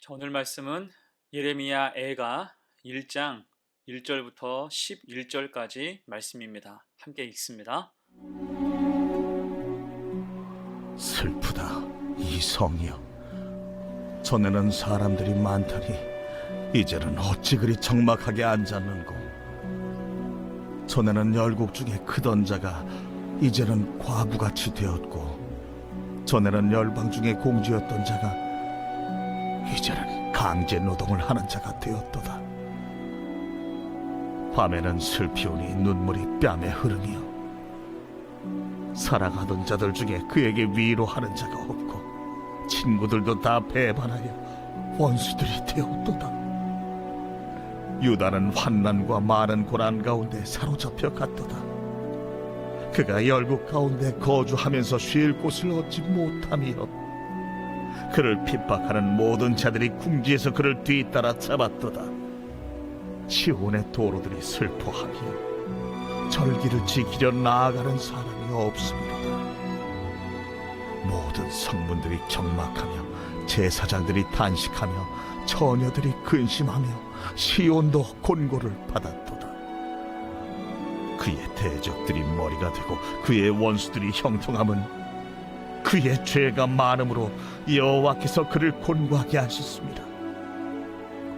자, 오늘 말씀은 예레미야 애가 1장 1절부터 11절까지 말씀입니다. 함께 읽습니다. 슬프다 이 성이여. 전에는 사람들이 많더니 이제는 어찌 그리 적막하게 앉았는고. 전에는 열국 중에 크던 자가 이제는 과부같이 되었고, 전에는 열방 중에 공주였던 자가 이제는 강제 노동을 하는 자가 되었도다. 밤에는 슬피우니 눈물이 뺨에 흐르며, 살아가던 자들 중에 그에게 위로하는 자가 없고, 친구들도 다 배반하여 원수들이 되었도다. 유다는 환난과 많은 고난 가운데 사로잡혀 갔도다. 그가 열국 가운데 거주하면서 쉴 곳을 얻지 못하며, 그를 핍박하는 모든 자들이 궁지에서 그를 뒤따라 잡았도다. 시온의 도로들이 슬퍼하며 절기를 지키려 나아가는 사람이 없습니다. 모든 성문들이 적막하며 제사장들이 탄식하며 처녀들이 근심하며 시온도 곤고를 받았도다. 그의 대적들이 머리가 되고 그의 원수들이 형통함은 그의 죄가 많음으로 여호와께서 그를 곤고하게 하셨습니다.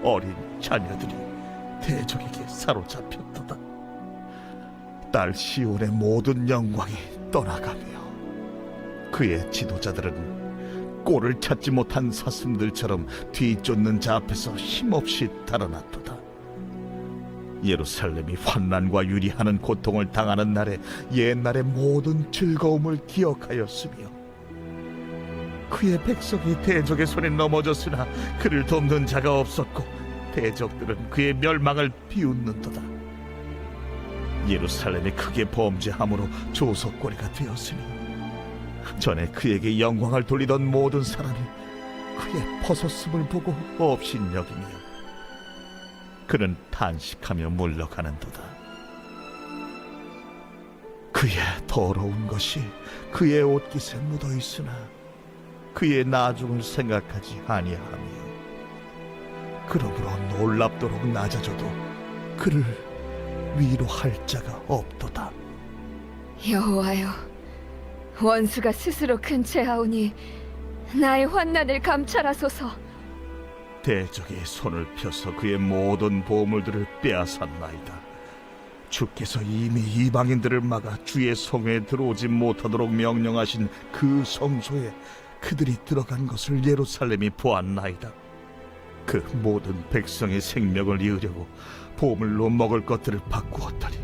어린 자녀들이 대적에게 사로잡혔도다. 딸 시온의 모든 영광이 떠나가며, 그의 지도자들은 꼴을 찾지 못한 사슴들처럼 뒤쫓는 자 앞에서 힘없이 달아났도다. 예루살렘이 환난과 유리하는 고통을 당하는 날에 옛날의 모든 즐거움을 기억하였으며, 그의 백성이 대적의 손에 넘어졌으나 그를 돕는 자가 없었고, 대적들은 그의 멸망을 비웃는도다. 예루살렘이 크게 범죄함으로 조석거리가 되었으니, 전에 그에게 영광을 돌리던 모든 사람이 그의 벗었음을 보고 업신여기며 그는 탄식하며 물러가는도다. 그의 더러운 것이 그의 옷깃에 묻어있으나 그의 나중을 생각하지 아니하며, 그러므로 놀랍도록 낮아져도 그를 위로할 자가 없도다. 여호와여, 원수가 스스로 근체하오니 나의 환난을 감찰하소서. 대적의 손을 펴서 그의 모든 보물들을 빼앗았나이다. 주께서 이미 이방인들을 막아 주의 성에 들어오지 못하도록 명령하신 그 성소에 그들이 들어간 것을 예루살렘이 보았나이다. 그 모든 백성의 생명을 이으려고 보물로 먹을 것들을 바꾸었더니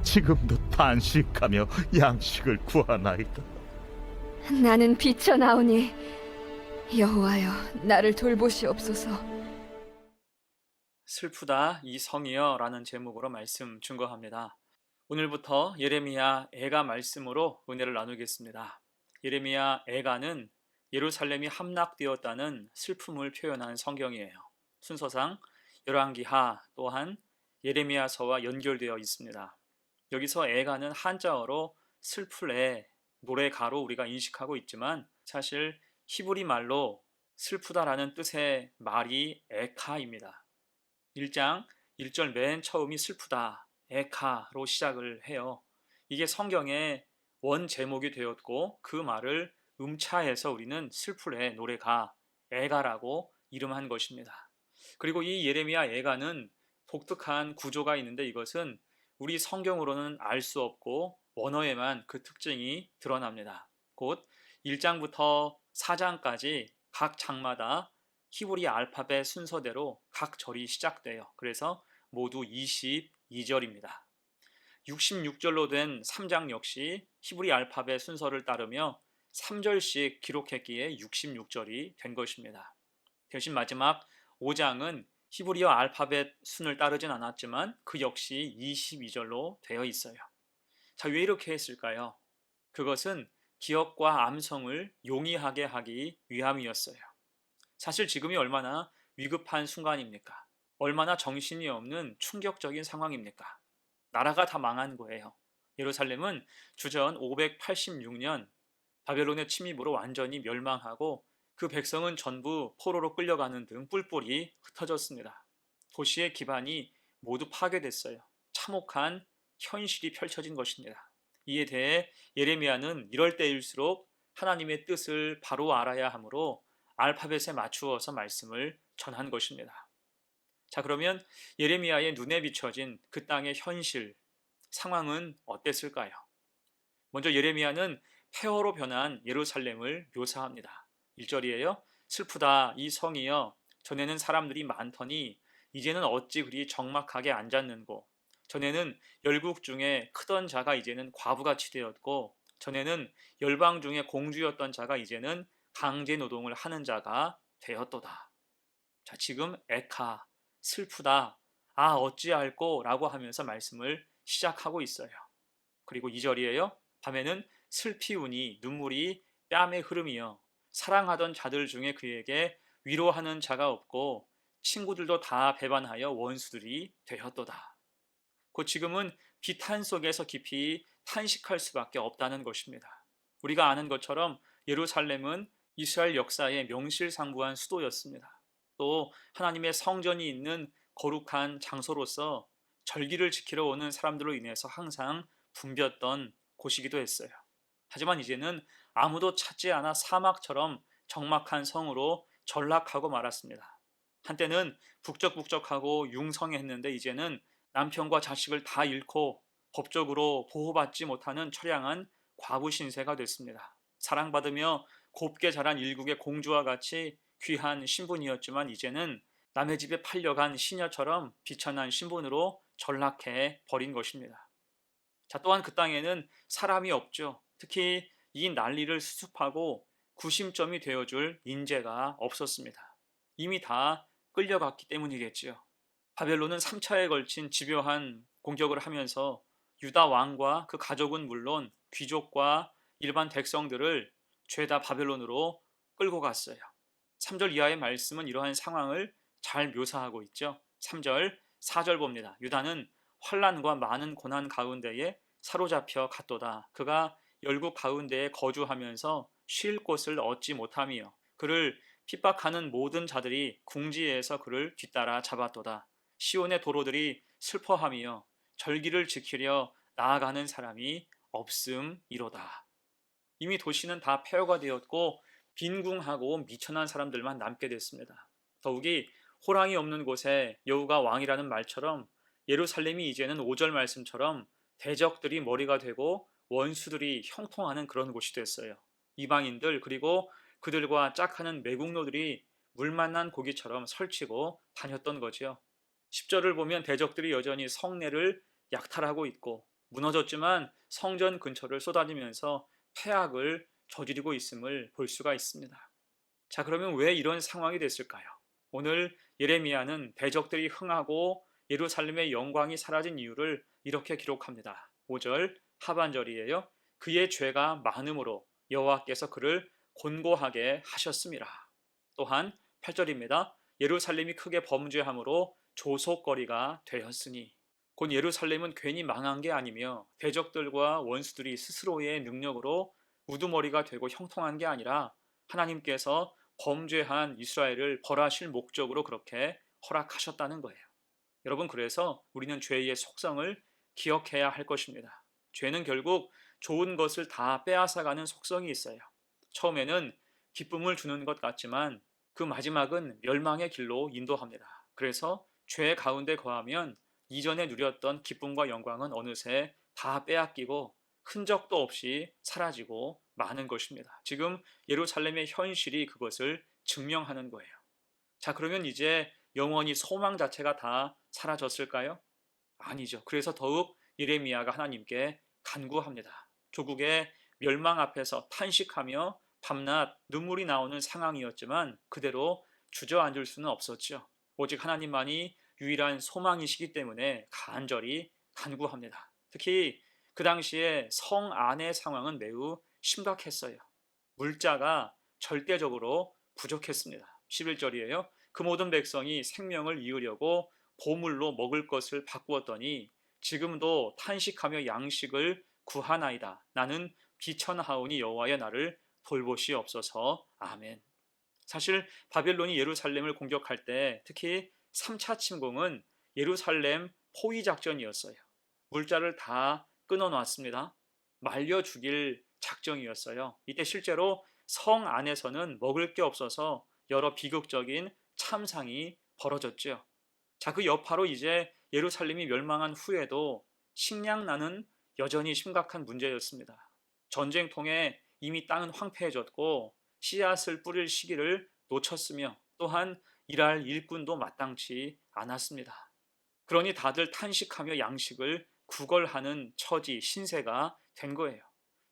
지금도 탄식하며 양식을 구하나이다. 나는 비쳐나오니 여호와여, 나를 돌보시옵소서. 슬프다 이 성이여 라는 제목으로 말씀 증거합니다. 오늘부터 예레미야 애가 말씀으로 은혜를 나누겠습니다. 예레미야 애가는 예루살렘이 함락되었다는 슬픔을 표현한 성경이에요. 순서상 열왕기하 또한 예레미야서와 연결되어 있습니다. 여기서 애가는 한자어로 슬플 애, 노래가로 우리가 인식하고 있지만, 사실 히브리 말로 슬프다라는 뜻의 말이 에카입니다. 1장 1절 맨 처음이 슬프다, 에카로 시작을 해요. 이게 성경의 원 제목이 되었고, 그 말을 음차해서 우리는 슬플 애, 노래가, 애가라고 이름한 것입니다. 그리고 이 예레미야 애가는 독특한 구조가 있는데, 이것은 우리 성경으로는 알 수 없고 원어에만 그 특징이 드러납니다. 곧 1장부터 4장까지 각 장마다 히브리 알파벳 순서대로 각 절이 시작돼요. 그래서 모두 22절입니다. 66절로 된 3장 역시 히브리 알파벳 순서를 따르며 3절씩 기록했기에 66절이 된 것입니다. 대신 마지막 5장은 히브리어 알파벳 순을 따르진 않았지만 그 역시 22절로 되어 있어요. 자, 왜 이렇게 했을까요? 그것은 기억과 암송을 용이하게 하기 위함이었어요. 사실 지금이 얼마나 위급한 순간입니까? 얼마나 정신이 없는 충격적인 상황입니까? 나라가 다 망한 거예요. 예루살렘은 주전 586년 바벨론의 침입으로 완전히 멸망하고 그 백성은 전부 포로로 끌려가는 등 뿔뿔이 흩어졌습니다. 도시의 기반이 모두 파괴됐어요. 참혹한 현실이 펼쳐진 것입니다. 이에 대해 예레미야는 이럴 때일수록 하나님의 뜻을 바로 알아야 하므로 알파벳에 맞추어서 말씀을 전한 것입니다. 자, 그러면 예레미야의 눈에 비춰진 그 땅의 현실, 상황은 어땠을까요? 먼저 예레미야는 폐허로 변한 예루살렘을 묘사합니다. 1절이에요. 슬프다 이 성이여, 전에는 사람들이 많더니 이제는 어찌 그리 적막하게 앉았는고, 전에는 열국 중에 크던 자가 이제는 과부같이 되었고, 전에는 열방 중에 공주였던 자가 이제는 강제 노동을 하는 자가 되었도다. 자, 지금 에카, 슬프다, 아 어찌할꼬 라고 하면서 말씀을 시작하고 있어요. 그리고 2절이에요. 밤에는 슬피 우니 눈물이 뺨에 흐름이여, 사랑하던 자들 중에 그에게 위로하는 자가 없고 친구들도 다 배반하여 원수들이 되었도다. 곧 지금은 비탄 속에서 깊이 탄식할 수밖에 없다는 것입니다. 우리가 아는 것처럼 예루살렘은 이스라엘 역사의 명실상부한 수도였습니다. 또 하나님의 성전이 있는 거룩한 장소로서 절기를 지키러 오는 사람들로 인해서 항상 붐볐던 곳이기도 했어요. 하지만 이제는 아무도 찾지 않아 사막처럼 적막한 성으로 전락하고 말았습니다. 한때는 북적북적하고 융성했는데 이제는 남편과 자식을 다 잃고 법적으로 보호받지 못하는 처량한 과부 신세가 됐습니다. 사랑받으며 곱게 자란 일국의 공주와 같이 귀한 신분이었지만 이제는 남의 집에 팔려간 시녀처럼 비천한 신분으로 전락해 버린 것입니다. 자, 또한 그 땅에는 사람이 없죠. 특히 이 난리를 수습하고 구심점이 되어줄 인재가 없었습니다. 이미 다 끌려갔기 때문이겠지요. 바벨론은 3차에 걸친 집요한 공격을 하면서 유다 왕과 그 가족은 물론 귀족과 일반 백성들을 죄다 바벨론으로 끌고 갔어요. 3절 이하의 말씀은 이러한 상황을 잘 묘사하고 있죠. 3절, 4절 봅니다. 유다는 환난과 많은 고난 가운데에 사로잡혀 갔도다. 그가 열국 가운데에 거주하면서 쉴 곳을 얻지 못하며 그를 핍박하는 모든 자들이 궁지에서 그를 뒤따라 잡았도다. 시온의 도로들이 슬퍼하며 절기를 지키려 나아가는 사람이 없음이로다. 이미 도시는 다 폐허가 되었고 빈궁하고 미천한 사람들만 남게 됐습니다. 더욱이 호랑이 없는 곳에 여호가 왕이라는 말처럼 예루살렘이 이제는 5절 말씀처럼 대적들이 머리가 되고 원수들이 형통하는 그런 곳이 됐어요. 이방인들 그리고 그들과 짝하는 매국노들이 물 만난 고기처럼 설치고 다녔던 거지요. 10절을 보면 대적들이 여전히 성내를 약탈하고 있고 무너졌지만 성전 근처를 쏟아지면서 패악을 저지르고 있음을 볼 수가 있습니다. 자, 그러면 왜 이런 상황이 됐을까요? 오늘 예레미야는 대적들이 흥하고 예루살렘의 영광이 사라진 이유를 이렇게 기록합니다. 5절 하반절이에요. 그의 죄가 많음으로 여호와께서 그를 곤고하게 하셨음이라. 또한 8절입니다. 예루살렘이 크게 범죄함으로 조속거리가 되었으니. 곧 예루살렘은 괜히 망한 게 아니며 대적들과 원수들이 스스로의 능력으로 우두머리가 되고 형통한 게 아니라 하나님께서 범죄한 이스라엘을 벌하실 목적으로 그렇게 허락하셨다는 거예요. 여러분, 그래서 우리는 죄의 속성을 기억해야 할 것입니다. 죄는 결국 좋은 것을 다 빼앗아가는 속성이 있어요. 처음에는 기쁨을 주는 것 같지만 그 마지막은 멸망의 길로 인도합니다. 그래서 죄 가운데 거하면 이전에 누렸던 기쁨과 영광은 어느새 다 빼앗기고 흔적도 없이 사라지고 마는 것입니다. 지금 예루살렘의 현실이 그것을 증명하는 거예요. 자, 그러면 이제 영원히 소망 자체가 다 사라졌을까요? 아니죠. 그래서 더욱 예레미야가 하나님께 간구합니다. 조국의 멸망 앞에서 탄식하며 밤낮 눈물이 나오는 상황이었지만 그대로 주저앉을 수는 없었죠. 오직 하나님만이 유일한 소망이시기 때문에 간절히 간구합니다. 특히 그 당시에 성 안의 상황은 매우 심각했어요. 물자가 절대적으로 부족했습니다. 11절이에요. 그 모든 백성이 생명을 이으려고 보물로 먹을 것을 바꾸었더니 지금도 탄식하며 양식을 구하나이다. 나는 비천하오니 여호와여 나를 돌보시옵소서. 아멘. 사실 바벨론이 예루살렘을 공격할 때 특히 3차 침공은 예루살렘 포위 작전이었어요. 물자를 다 끊어놨습니다. 말려 죽일 작정이었어요. 이때 실제로 성 안에서는 먹을 게 없어서 여러 비극적인 참상이 벌어졌죠. 자, 그 여파로 이제 예루살렘이 멸망한 후에도 식량난은 여전히 심각한 문제였습니다. 전쟁통에 이미 땅은 황폐해졌고 씨앗을 뿌릴 시기를 놓쳤으며 또한 일할 일꾼도 마땅치 않았습니다. 그러니 다들 탄식하며 양식을 구걸하는 처지, 신세가 된 거예요.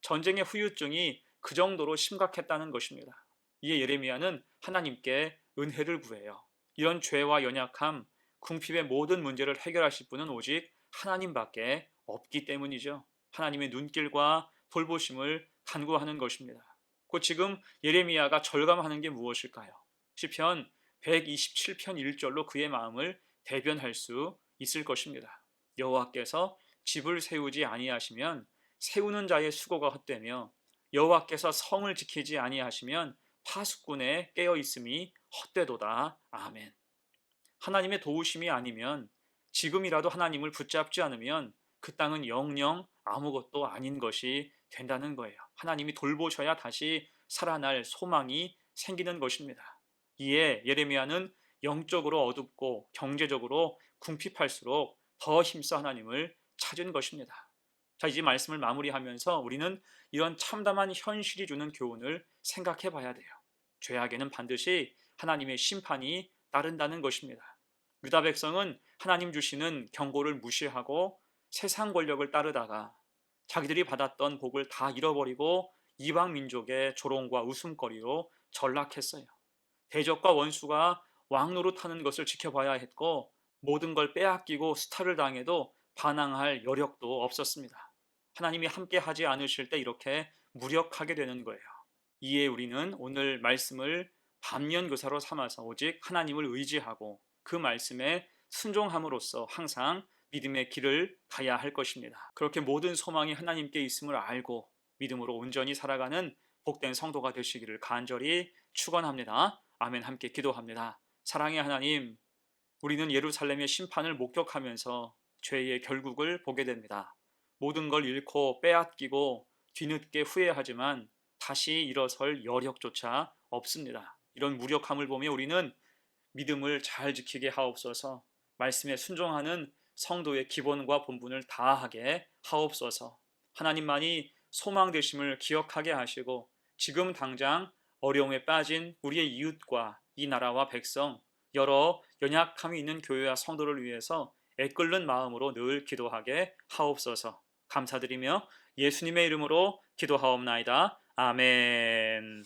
전쟁의 후유증이 그 정도로 심각했다는 것입니다. 이에 예레미야는 하나님께 은혜를 구해요. 이런 죄와 연약함, 궁핍의 모든 문제를 해결하실 분은 오직 하나님밖에 없기 때문이죠. 하나님의 눈길과 돌보심을 간구하는 것입니다. 곧 지금 예레미야가 절감하는 게 무엇일까요? 시편 127편 1절로 그의 마음을 대변할 수 있을 것입니다. 여호와께서 집을 세우지 아니하시면 세우는 자의 수고가 헛되며 여호와께서 성을 지키지 아니하시면 파수꾼의 깨어 있음이 헛되도다. 아멘. 하나님의 도우심이 아니면 지금이라도 하나님을 붙잡지 않으면 그 땅은 영영 아무것도 아닌 것이 된다는 거예요. 하나님이 돌보셔야 다시 살아날 소망이 생기는 것입니다. 이에 예레미야는 영적으로 어둡고 경제적으로 궁핍할수록 더 힘써 하나님을 찾은 것입니다. 자, 이제 말씀을 마무리하면서 우리는 이런 참담한 현실이 주는 교훈을 생각해 봐야 돼요. 죄악에는 반드시 하나님의 심판이 따른다는 것입니다. 유다 백성은 하나님 주시는 경고를 무시하고 세상 권력을 따르다가 자기들이 받았던 복을 다 잃어버리고 이방 민족의 조롱과 웃음거리로 전락했어요. 대적과 원수가 왕노릇하는 것을 지켜봐야 했고 모든 걸 빼앗기고 수탈을 당해도 반항할 여력도 없었습니다. 하나님이 함께 하지 않으실 때 이렇게 무력하게 되는 거예요. 이에 우리는 오늘 말씀을 반면교사로 삼아서 오직 하나님을 의지하고 그 말씀에 순종함으로써 항상 믿음의 길을 가야 할 것입니다. 그렇게 모든 소망이 하나님께 있음을 알고 믿음으로 온전히 살아가는 복된 성도가 되시기를 간절히 축원합니다. 아멘. 함께 기도합니다. 사랑의 하나님, 우리는 예루살렘의 심판을 목격하면서 죄의 결국을 보게 됩니다. 모든 걸 잃고 빼앗기고 뒤늦게 후회하지만 다시 일어설 여력조차 없습니다. 이런 무력함을 보며 우리는 믿음을 잘 지키게 하옵소서. 말씀에 순종하는 성도의 기본과 본분을 다하게 하옵소서. 하나님만이 소망 되심을 기억하게 하시고 지금 당장 어려움에 빠진 우리의 이웃과 이 나라와 백성, 여러 연약함이 있는 교회와 성도를 위해서 애끓는 마음으로 늘 기도하게 하옵소서. 감사드리며 예수님의 이름으로 기도하옵나이다. 아멘.